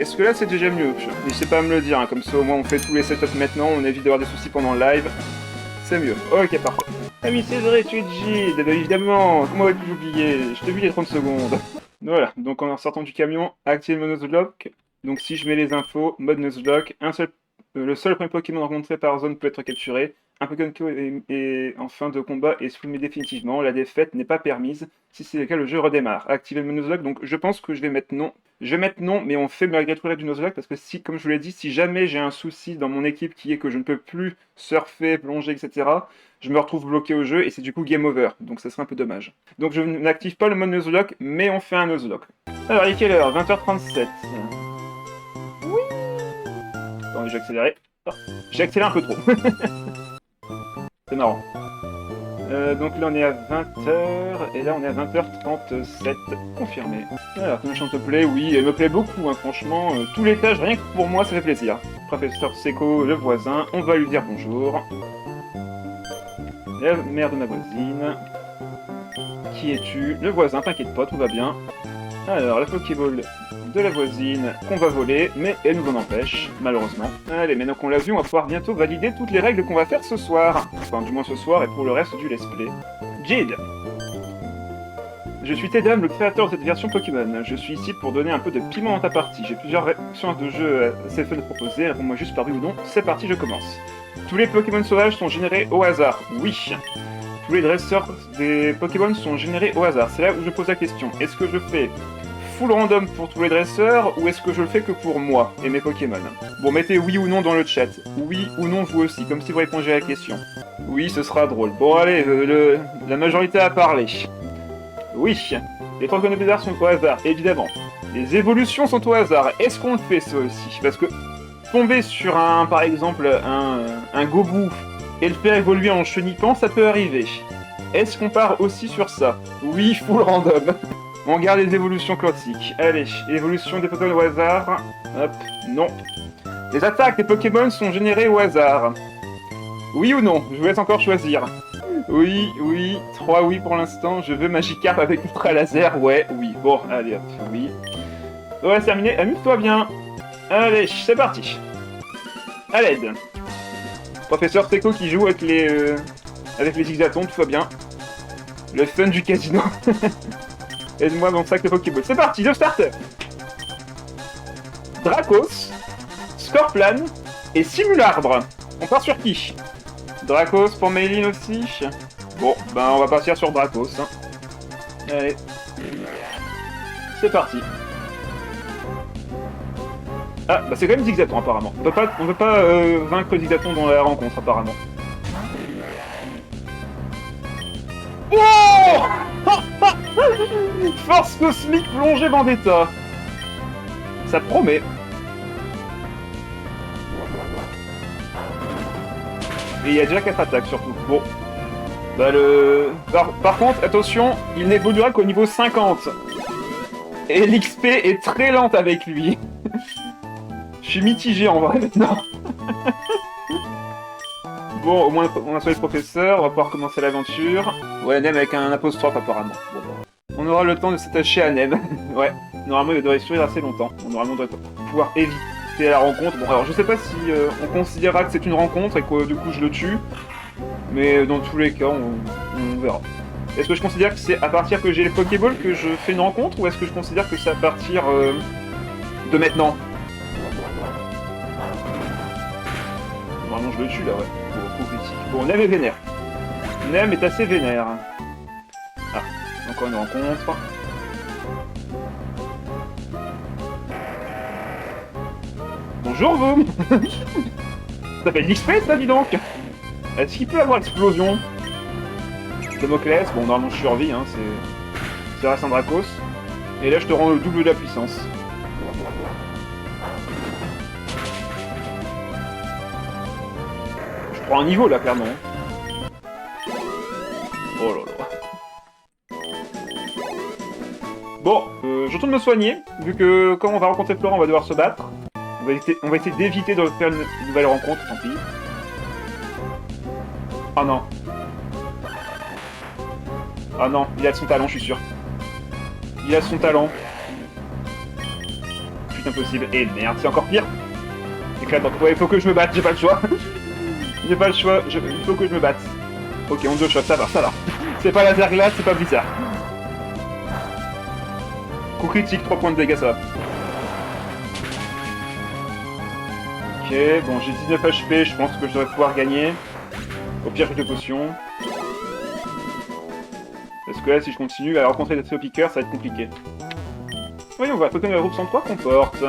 Est-ce que là c'est déjà mieux? N'hésitez pas à me le dire, hein, comme ça au moins on fait tous les setups maintenant, on évite d'avoir des soucis pendant le live. C'est mieux. Ok, parfait. Ah oui, c'est vrai, tu es Jid, bah, évidemment, comment aurais-tu oublié? Je t'ai vu il y a 30 secondes. Voilà, donc en sortant du camion, active le nuzlocke. Donc si je mets les infos, mode nuzlocke, le seul premier Pokémon rencontré par zone peut être capturé. Un Pokémon est en fin de combat et supprimé définitivement. La défaite n'est pas permise. Si c'est le cas, le jeu redémarre. Activer le nuzlocke, donc je pense que je vais mettre non. Je vais mettre non, mais on fait malgré tout du nuzlocke parce que si, comme je vous l'ai dit, si jamais j'ai un souci dans mon équipe qui est que je ne peux plus surfer, plonger, etc., je me retrouve bloqué au jeu et c'est du coup game over. Donc ça serait un peu dommage. Donc je n'active pas le mode nuzlocke, mais on fait un nuzlocke. Alors, il est quelle heure? 20h37. Oui. Attendez, j'ai accéléré. Oh, j'ai accéléré un peu trop. C'est marrant. Donc là on est à 20h, et là on est à 20h37, confirmé. Alors, comment je te plaît? Oui, elle me plaît beaucoup, hein, franchement. Tous les tâches, rien que pour moi, ça fait plaisir. Professeur Seco, le voisin, on va lui dire bonjour. La mère de ma voisine. Qui es-tu? Le voisin, t'inquiète pas, tout va bien. Alors, la Pokéball de la voisine qu'on va voler, mais elle nous en empêche, malheureusement. Allez, maintenant qu'on l'a vu, on va pouvoir bientôt valider toutes les règles qu'on va faire ce soir. Enfin, du moins ce soir et pour le reste du let's play. Jid! Je suis Tedam, le créateur de cette version Pokémon. Je suis ici pour donner un peu de piment dans ta partie. J'ai plusieurs réactions de jeu assez fun à proposer, réponds-moi juste par oui ou non. C'est parti, je commence. Tous les Pokémon sauvages sont générés au hasard. Oui. Tous les dresseurs des Pokémon sont générés au hasard. C'est là où je pose la question. Est-ce que je fais full random pour tous les dresseurs ou est-ce que je le fais que pour moi et mes Pokémon? Bon, mettez oui ou non dans le chat. Oui ou non vous aussi, comme si vous répondiez à la question. Oui, ce sera drôle. Bon, allez, la majorité a parlé. Oui, les Pokémon bizarres sont au hasard, évidemment. Les évolutions sont au hasard. Est-ce qu'on le fait ça aussi? Parce que tomber sur par exemple, un Gobu et le faire évoluer en chenipan, ça peut arriver. Est-ce qu'on part aussi sur ça? Oui, full random. On garde les évolutions classiques. Allez, évolution des Pokémon au hasard. Hop, non. Les attaques des Pokémon sont générées au hasard. Oui ou non? Je vous laisse encore choisir. Oui, oui, 3 oui pour l'instant. Je veux Magikarp avec Ultra Laser. Ouais, oui. Bon, allez hop, oui. Ouais, c'est terminé. Amuse-toi bien. Allez, c'est parti. À l'aide. Professeur Seco qui joue avec les zigzatons, tout va bien. Le fun du casino. Aide-moi dans le sac de Pokéball. C'est parti, le starter. Dracos, Scorplan et Simularbre. On part sur qui? Dracos pour Maylin aussi. Bon, ben on va partir sur Dracos. Hein. Allez. C'est parti. Ah, bah c'est quand même Zigzaton apparemment. On peut pas vaincre Zigzaton dans la rencontre apparemment. Oh Force cosmique plongée Vendetta. Ça promet. Et il y a déjà 4 attaques surtout. Bon. Bah par contre, attention, il n'évoluera qu'au niveau 50. Et l'XP est très lente avec lui. Je suis mitigé en vrai maintenant. Bon, au moins on a sauvé le professeur, on va pouvoir commencer l'aventure. Ouais, Nem avec un apostrophe apparemment. Bon, bah. On aura le temps de s'attacher à Nem. Ouais, normalement il devrait survivre assez longtemps. Normalement on devrait pouvoir éviter la rencontre. Bon, alors je sais pas si on considérera que c'est une rencontre et que du coup je le tue. Mais dans tous les cas, on verra. Est-ce que je considère que c'est à partir que j'ai les Pokéballs que je fais une rencontre ou est-ce que je considère que c'est à partir de maintenant? Vraiment je le tue là, ouais. Bon, Nem est vénère. Nem est assez vénère. Ah, encore une rencontre. Bonjour vous. Ça fait de l'XP ça, dis donc. Est-ce qu'il peut avoir explosion? Damoclès, bon normalement je survis, hein, c'est reste un Dracos. Et là je te rends le double de la puissance. Je prends un niveau là clairement. Oh là là. Bon, je retourne me soigner, vu que quand on va rencontrer Florent on va devoir se battre. On va essayer d'éviter de faire une nouvelle rencontre, tant pis. Ah non. Ah non, il a son talent, je suis sûr. Il a son talent. putain possible. Et merde, c'est encore pire. Éclatant. Ouais, il faut que je me batte, j'ai pas le choix. J'ai pas le choix, il faut que je me batte. Ok, on deux shots, ça va, ça va. C'est pas laser glace, c'est pas bizarre. Coup critique, 3 points de dégâts, ça va. Ok, bon, j'ai 19 HP, je pense que je devrais pouvoir gagner. Au pire, j'ai 2 potions. Parce que là, si je continue à rencontrer des piqueurs, ça va être compliqué. Voyons voir, Pokémon groupe 103 comporte.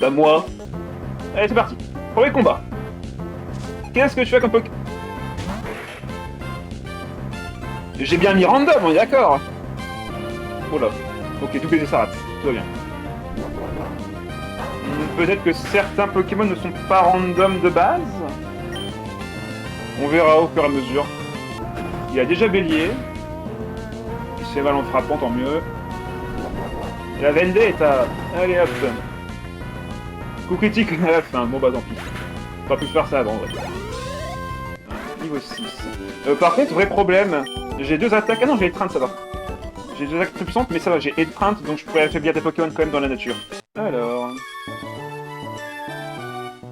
Bah, moi. Allez, c'est parti. Premier combat. Qu'est-ce que je fais comme Pokémon? J'ai bien mis random, on est d'accord. Oh là. Ok, tout baiser sa rate. Tout va bien. Peut-être que certains Pokémon ne sont pas random de base. On verra au fur et à mesure. Il a déjà bélier. Il se fait mal en frappant, tant mieux. La Vendetta. Allez hop. Coup critique à la fin. Bon bah tant pis. On va plus faire ça avant, en vrai. Niveau 6. Par contre, vrai problème. J'ai 2 attaques. Ah non, j'ai étreinte, ça va. J'ai 2 attaques plus puissantes, mais ça va, j'ai étreinte, donc je pourrais affaiblir des Pokémon quand même dans la nature. Alors...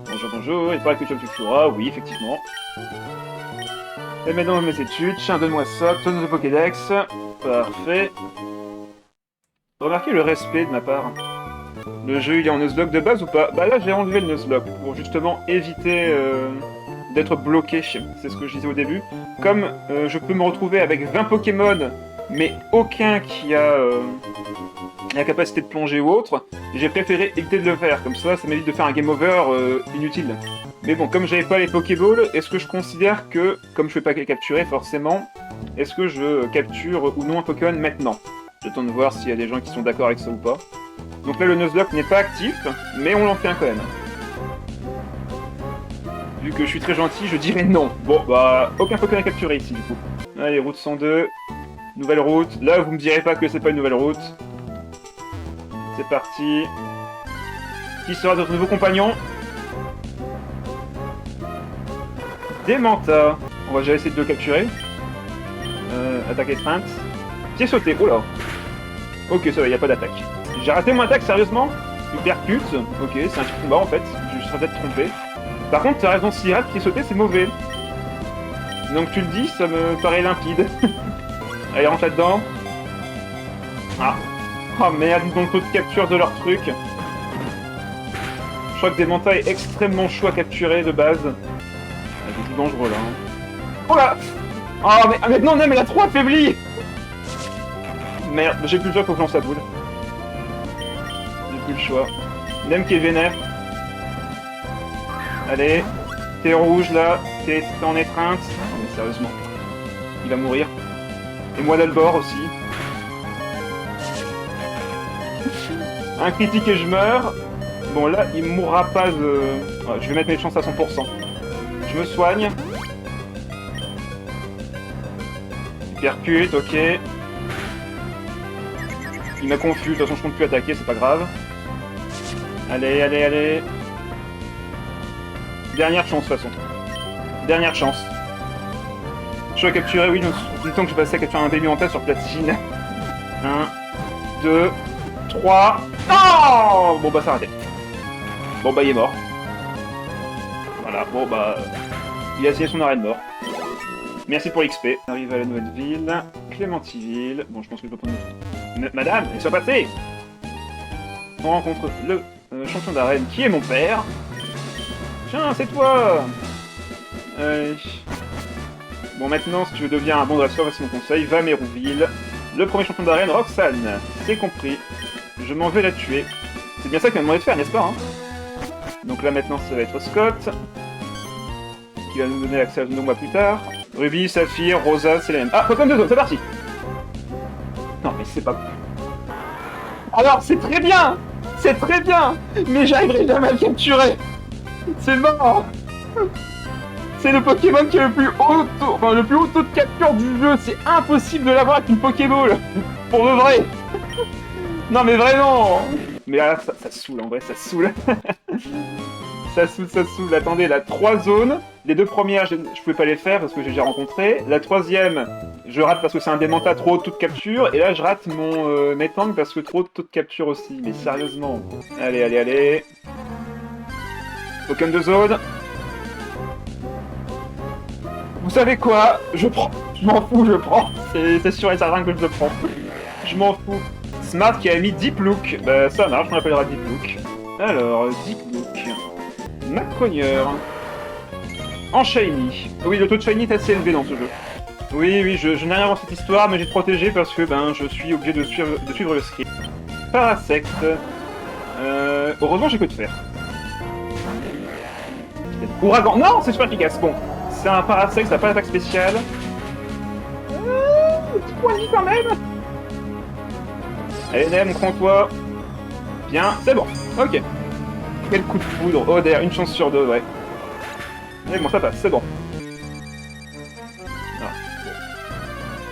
Bonjour, bonjour, il paraît que tu as oui, effectivement. Et maintenant, mes études, tiens, donne-moi ça, tonne de Pokédex. Parfait. Remarquez le respect de ma part. Le jeu, il est en Nuzlocke de base ou pas? Bah là, j'ai enlevé le Nuzlocke pour justement éviter d'être bloqué, c'est ce que je disais au début. Comme je peux me retrouver avec 20 Pokémon, mais aucun qui a la capacité de plonger ou autre, j'ai préféré éviter de le faire, comme ça m'évite de faire un game over inutile. Mais bon, comme j'avais pas les Pokéballs, est-ce que je considère que, comme je ne peux pas les capturer forcément, est-ce que je capture ou non un Pokémon maintenant? J'attends de voir s'il y a des gens qui sont d'accord avec ça ou pas. Donc là, le Nuzlocke n'est pas actif, mais on l'en fait un quand même. Vu que je suis très gentil, je dirais non. Bon, bah, aucun Pokémon à capturer ici, du coup. Allez, route 102. Nouvelle route. Là, vous me direz pas que c'est pas une nouvelle route. C'est parti. Qui sera notre nouveau compagnon? Démenta. On va déjà essayer de le capturer. Attaque étreinte. Pied sauté. Oh là. Ok, ça va, y a pas d'attaque. J'ai raté mon attaque, sérieusement? Hypercute. Ok, c'est un petit combat en fait. Je serais peut-être trompé. Par contre, t'as raison, si rate, pied sauté, c'est mauvais. Donc tu le dis, ça me paraît limpide. Allez, rentre là-dedans. Ah. Oh merde, ils ont le taux de capture de leur truc. Je crois que Démenta est extrêmement chaud à capturer de base. C'est tout dangereux là. Hein. Oh là. Oh mais non, mais elle a trop affaibli. Merde, j'ai plus le choix, faut que je lance la boule. J'ai plus le choix. Nem qui est vénère. Allez, t'es rouge là, t'es en étreinte. Non mais sérieusement, il va mourir. Et moi d'Albor aussi. Un critique et je meurs. Bon là, il mourra pas de... Ouais, je vais mettre mes chances à 100%. Je me soigne. Hypercute, ok. Il m'a confus, de toute façon je compte plus attaquer, c'est pas grave. Allez, allez, allez. Dernière chance, de toute façon. Dernière chance. Je dois capturer, oui, tout le temps que j'ai passé à capturer un baby en tête sur platine. 1, 2, 3... Oh bon bah ça a raté. Bon bah il est mort. Voilà, bon bah... Il a signé son arrêt de mort. Merci pour l'XP. On arrive à la nouvelle ville. Clémentiville. Bon, je pense que je peux prendre... Madame, il soit passé. On rencontre le champion d'arène qui est mon père. Tiens, c'est toi. Bon, maintenant, si tu veux devenir un bon dresseur, voici mon conseil. Va à Mérouville. Le premier champion d'arène, Roxane. C'est compris. Je m'en vais la tuer. C'est bien ça qu'il m'a demandé de faire, n'est-ce pas hein. Donc là, maintenant, ça va être Scott. Qui va nous donner l'accès à 2 mois plus tard. Ruby, Saphir, Rosa, c'est la même. Ah, Pokémon de zone, c'est parti. Non, mais c'est pas... Alors, c'est très bien. C'est très bien. Mais j'arriverai jamais à le capturer. C'est mort. C'est le Pokémon qui a le plus haut taux, enfin, le plus haut taux de capture du jeu. C'est impossible de l'avoir avec une Pokéball. Pour de vrai. Non mais vraiment. Mais là, ça saoule, en vrai, ça saoule. Ça saoule. Attendez, la 3 zones. Les 2 premières, je pouvais pas les faire parce que j'ai déjà rencontré. La 3e, je rate parce que c'est un démenta, trop haut taux de capture. Et là, je rate mon Metang parce que trop de taux de capture aussi. Mais sérieusement. Allez. Pokémon de zone. Vous savez quoi? Je prends. Je m'en fous, je prends. C'est sûr et certain que je le prends. Je m'en fous. Smart qui a mis Deep Look. Bah ça marche, on l'appellera Deep Look. Alors, Deep Look. Macrogneur. En Shiny. Oui, le taux de Shiny est assez élevé dans ce jeu. Oui, je n'ai rien dans cette histoire, mais j'ai protégé parce que je suis obligé de suivre le script. Parasect. Heureusement, j'ai que de faire. Ouragan. Non, c'est super efficace. Bon, c'est un Parasect, ça n'a pas d'attaque spéciale. Petit point de vie quand même. Allez, Nem, prends-toi. Bien, c'est bon. Ok. Quel coup de foudre. Oh, d'ailleurs, une chance sur 2, ouais. Mais bon, ça passe, c'est bon. Ah,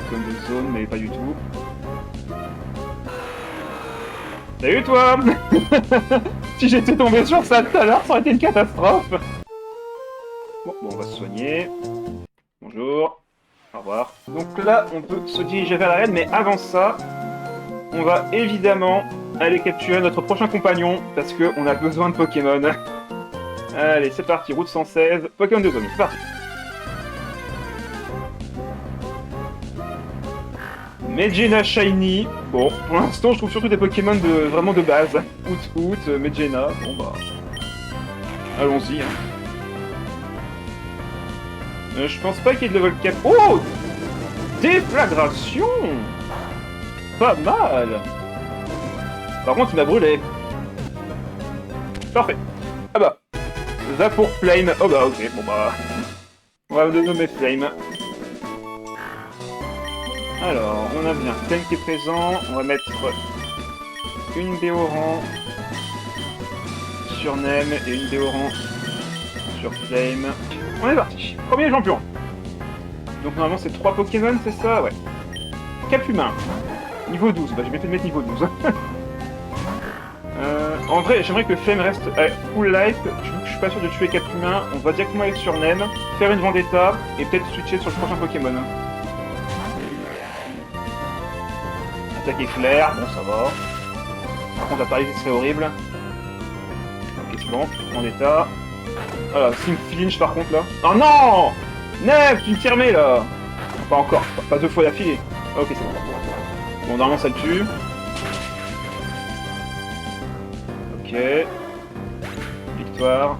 comme de zone, mais pas du tout. Salut toi. Si j'étais tombé sur ça tout à l'heure, ça aurait été une catastrophe. Bon, on va se soigner. Bonjour. Au revoir. Donc là, on peut se diriger vers l'arène, mais avant ça, on va évidemment aller capturer notre prochain compagnon, parce qu'on a besoin de Pokémon. Allez, c'est parti, route 116, Pokémon de zone, c'est parti. Medjena Shiny. Bon, pour l'instant, je trouve surtout des Pokémon vraiment de base. Out, Medjena, bon bah... Allons-y, hein. Je pense pas qu'il y ait de level cap... Oh! Déflagration! Pas mal! Par contre, il m'a brûlé. Parfait. Ah bah. Va pour Flame. Oh bah ok, bon bah... On va le nommer Flame. Alors, on a bien Flame qui est présent. On va mettre une Béoran sur Nem et une Béoran sur Flame. On est parti. Premier champion. Donc normalement c'est 3 Pokémon, c'est ça? Ouais. Cap humain. Niveau 12. Bah j'ai bien fait de mettre niveau 12. En vrai, j'aimerais que Flame reste full life. Je suis pas sûr de tuer Cap humain. On va directement aller sur Nem, faire une vendetta et peut-être switcher sur le prochain Pokémon. Attaque éclair, bon ça va. Par contre, appareil, ce serait horrible. Ok, c'est bon. Vendetta. Voilà, Sim flinch par contre là. Oh non! Nef, tu me tires là! Pas encore, pas 2 fois d'affilée. Ok, c'est bon. Bon, normalement ça le tue. Ok. Victoire.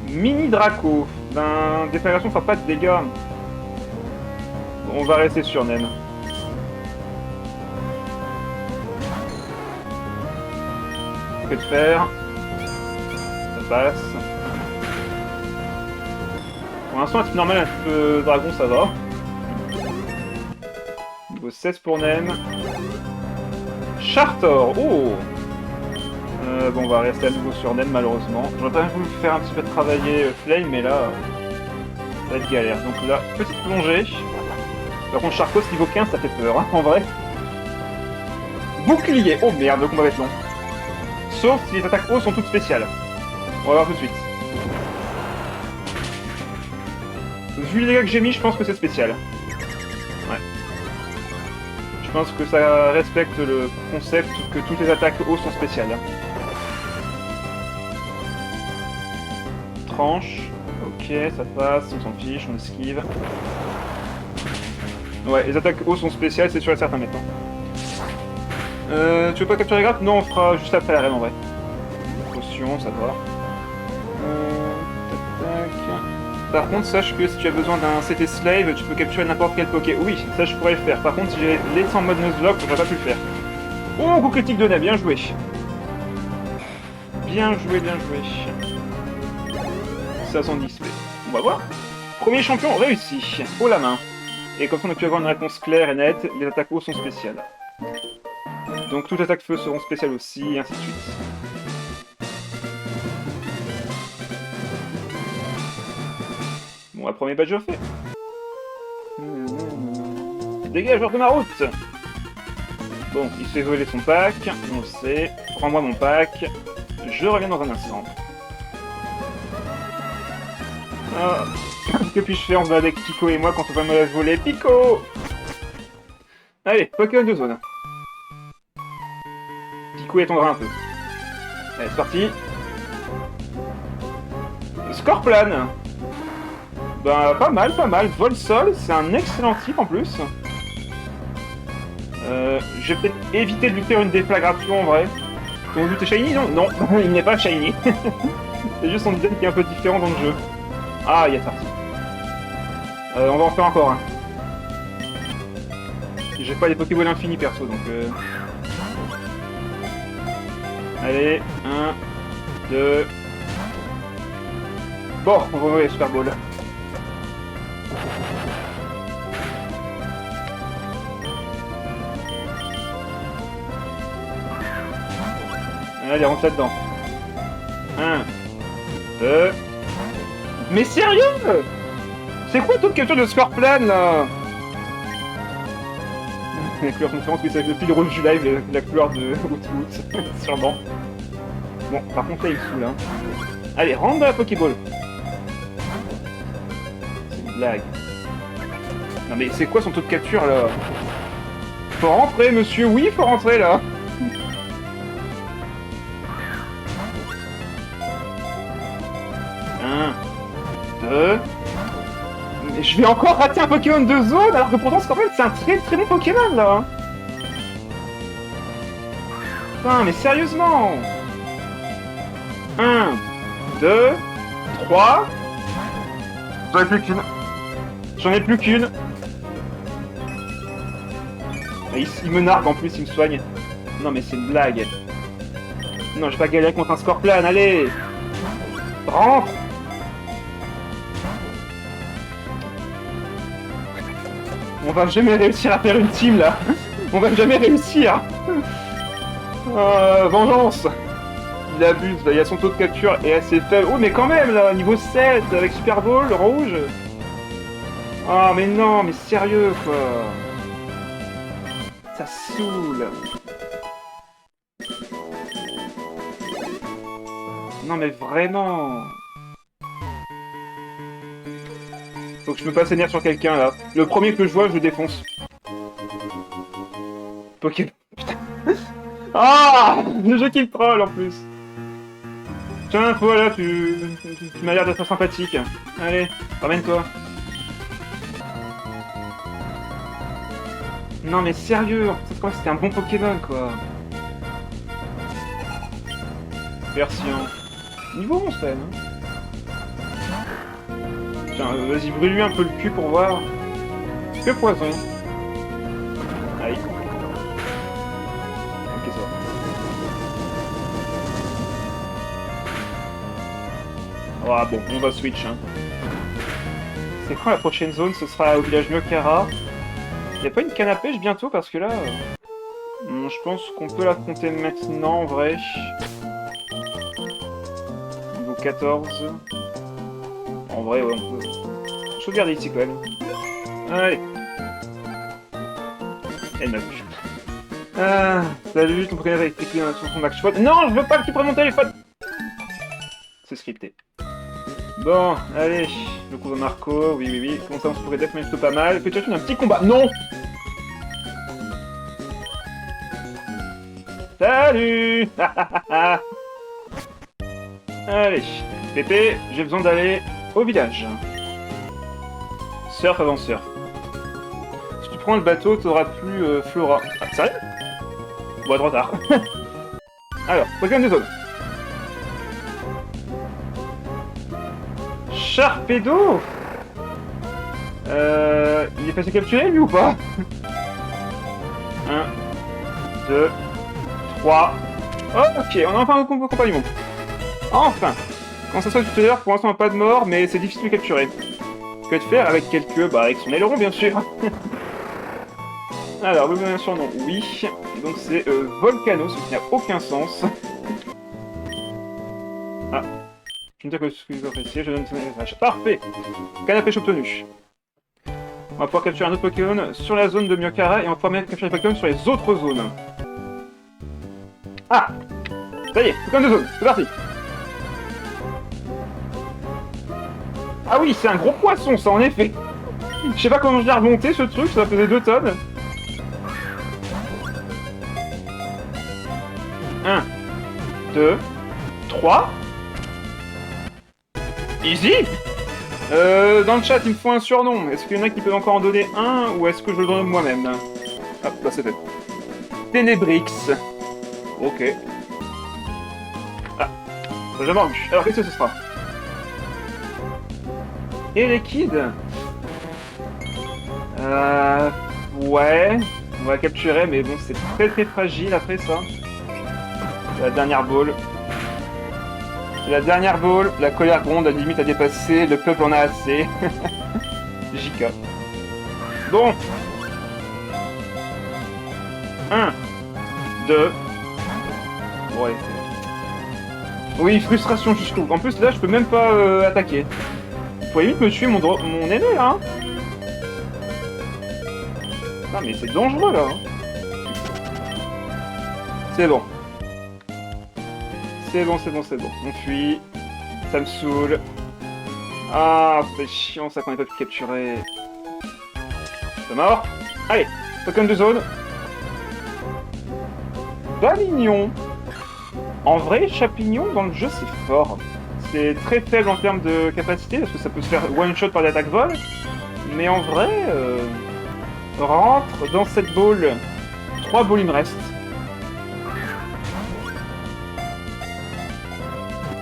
Mini Draco. Ben, déflagration fera pas de dégâts. Bon, on va rester sur Nem. Que de faire. Ça passe. Pour l'instant, un type normal, un type dragon, ça va. Niveau 16 pour Nem. Chartor. Oh. Bon, on va rester à nouveau sur Nem, malheureusement. J'aurais pas voulu faire un petit peu travailler Flame, mais là, ça va être galère. Donc là, petite plongée. Par contre, Charcos niveau 15, ça fait peur, hein, en vrai. Bouclier. Oh merde, le combat va être long. Sauf si les attaques haut sont toutes spéciales. On va voir tout de suite. Vu les dégâts que j'ai mis, je pense que c'est spécial. Ouais. Je pense que ça respecte le concept que toutes les attaques haut sont spéciales. Tranche. Ok, ça passe, on s'en fiche, on esquive. Ouais, les attaques haut sont spéciales, c'est sûr et certain maintenant. Tu veux pas capturer les grappes? Non, on fera juste après l'arène en vrai. Potion, ça va. Par contre, sache que si tu as besoin d'un CT Slave, tu peux capturer n'importe quel Poké. Oui, ça je pourrais le faire. Par contre, si j'ai laissé en mode Nuzlocke, j'aurais pas pu le faire. Oh, coup critique de Nem, bien joué. Bien joué, bien joué. 510 mais on va voir. Premier champion réussi. Haut la main. Et comme ça, on a pu avoir une réponse claire et nette, les attaques haut sont spéciales. Donc toutes les attaques feu seront spéciales aussi, et ainsi de suite. Bon, le premier badge fait. Dégage hors de ma route. Bon, il se fait voler son pack, on le sait. Prends-moi mon pack. Je reviens dans un instant. Ah, que puis-je faire? On va avec Pico et moi quand on va me la voler. Pico! Allez, Pokémon de zone. Pico attendra un peu. Allez, c'est parti. Scorplane. Bah, pas mal, pas mal. Vol-sol, c'est un excellent type en plus. Je vais peut-être éviter de lui faire une déflagration en vrai. Ton but est shiny? Non, non, il n'est pas shiny. C'est juste son design qui est un peu différent dans le jeu. Ah, il y a sorti. On va en faire encore un. J'ai pas les Pokéballs infinis perso donc. Allez, 1, 2. Bon, on va voir les Super Balls. Allez, rentre là-dedans. 1, 2. Mais sérieux? C'est quoi toute capture de Scorplane là? La couleur de référence, oui, c'est depuis le rouge du live, la couleur de Woot, sûrement. Bon, par contre là il saoule, hein. Allez, rentre dans la Pokéball. C'est une blague. Non mais c'est quoi son taux de capture là? Faut rentrer monsieur, oui faut rentrer là. Mais je vais encore rater un Pokémon de zone alors que pourtant Scorpion c'est un très très bon Pokémon là. Putain mais sérieusement. 1, 2, 3. J'en ai plus qu'une. J'en ai plus qu'une. Il me nargue en plus, il me soigne. Non mais c'est une blague. Non, je vais pas galérer contre un Scorplane, allez. Rentre. On va jamais réussir à faire une team là. On va jamais réussir. Vengeance. Il abuse, là. Il y a son taux de capture est assez faible. Oh mais quand même là, niveau 7 avec Super Ball, rouge. Ah mais non, mais sérieux quoi. Ça saoule. Non mais vraiment. Faut que je me passe énerve sur quelqu'un là. Le premier que je vois, je le défonce. Pokémon. Putain. Ah, le jeu qui me troll en plus. Tiens, toi là, tu m'as l'air d'être sympathique. Allez, ramène-toi. Non mais sérieux, c'était un bon Pokémon quoi. Version. Niveau 11 quand même. Hein. Tiens, vas-y, brûle-lui un peu le cul pour voir. Que poison. Aïe. Ok, ça va. Ah bon, on va switch. Hein. C'est quand la prochaine zone? Ce sera au village Myokara. Y'a pas une canne à pêche bientôt? Parce que là... je pense qu'on peut l'affronter maintenant en vrai. Niveau 14. En vrai, ouais, on peut... Sauvegarder ici quand même. Allez. Elle m'a vu. Ah, salut, ton Pokémon avec cliqué sur son max shot. Non, je veux pas que tu prennes mon téléphone. C'est scripté. Bon, allez. Le coup de Marco, oui, oui, oui. Comment ça, on se pourrait def, mais plutôt pas mal. Peut-être un petit combat. Non. Salut. Allez. Pépé, j'ai besoin d'aller au village. Surf avant surf. Si tu prends le bateau, t'auras plus Flora. Ah, sérieux? Bon, trop tard. Alors, Pokémon des zones. Sharpedo. Il est passé capturer lui ou pas? 1, 2, 3. Oh, ok, on a enfin un compagnon. Enfin. Quand ça soit tout à l'heure, pour l'instant pas de mort, mais c'est difficile de capturer. Que de faire avec quelques... Bah avec son aileron bien sûr. Alors, vous avez un surnom, oui. Donc c'est Volcano, ce qui n'a aucun sens. Ah. Je ne sais pas ce que vous appréciez, je donne... Parfait. Canne à pêche obtenu. On va pouvoir capturer un autre Pokémon sur la zone de Myokara et on va pouvoir même capturer des Pokémon sur les autres zones. Ah. Ça y est, Pokémon de zone, c'est parti. Ah oui, c'est un gros poisson, ça, en effet. Je sais pas comment je l'ai remonté, ce truc, ça faisait 2 tonnes. 1, 2, 3. Easy. Dans le chat, il me faut un surnom. Est-ce qu'il y en a qui peuvent encore en donner un, ou est-ce que je le donne moi-même? Hop, là c'est fait. Ténébrix. Ok. Ah, j'ai jamais vu. Alors, qu'est-ce que ce sera? Et les kids. Ouais. On va capturer, mais bon, c'est très très fragile après ça. La dernière ball. La dernière ball, la colère gronde, la limite a dépassé, le peuple en a assez. JK. Bon. 1, 2. Ouais. Oui, frustration jusqu'au bout. En plus, là, je peux même pas attaquer. Faut limite me tuer mon aîné, là. Hein. Non, mais c'est dangereux, là. Hein. C'est bon. C'est bon, c'est bon, c'est bon. On fuit. Ça me saoule. Ah, c'est chiant ça qu'on n'ait pas pu capturer. C'est mort. Allez, Pokémon de zone. Balignon. En vrai, Chapignon dans le jeu c'est fort. C'est très faible en termes de capacité parce que ça peut se faire one shot par l'attaque vol. Mais en vrai, rentre dans cette boule. 3 balles il me reste.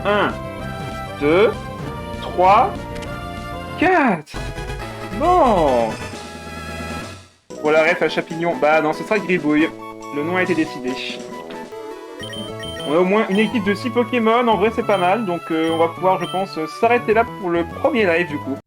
1, 2, 3, 4. Bon. Pour la ref à Chapignon. Bah non, ce sera Gribouille. Le nom a été décidé. On a au moins une équipe de 6 Pokémon, en vrai c'est pas mal, donc on va pouvoir, je pense, s'arrêter là pour le premier live du coup.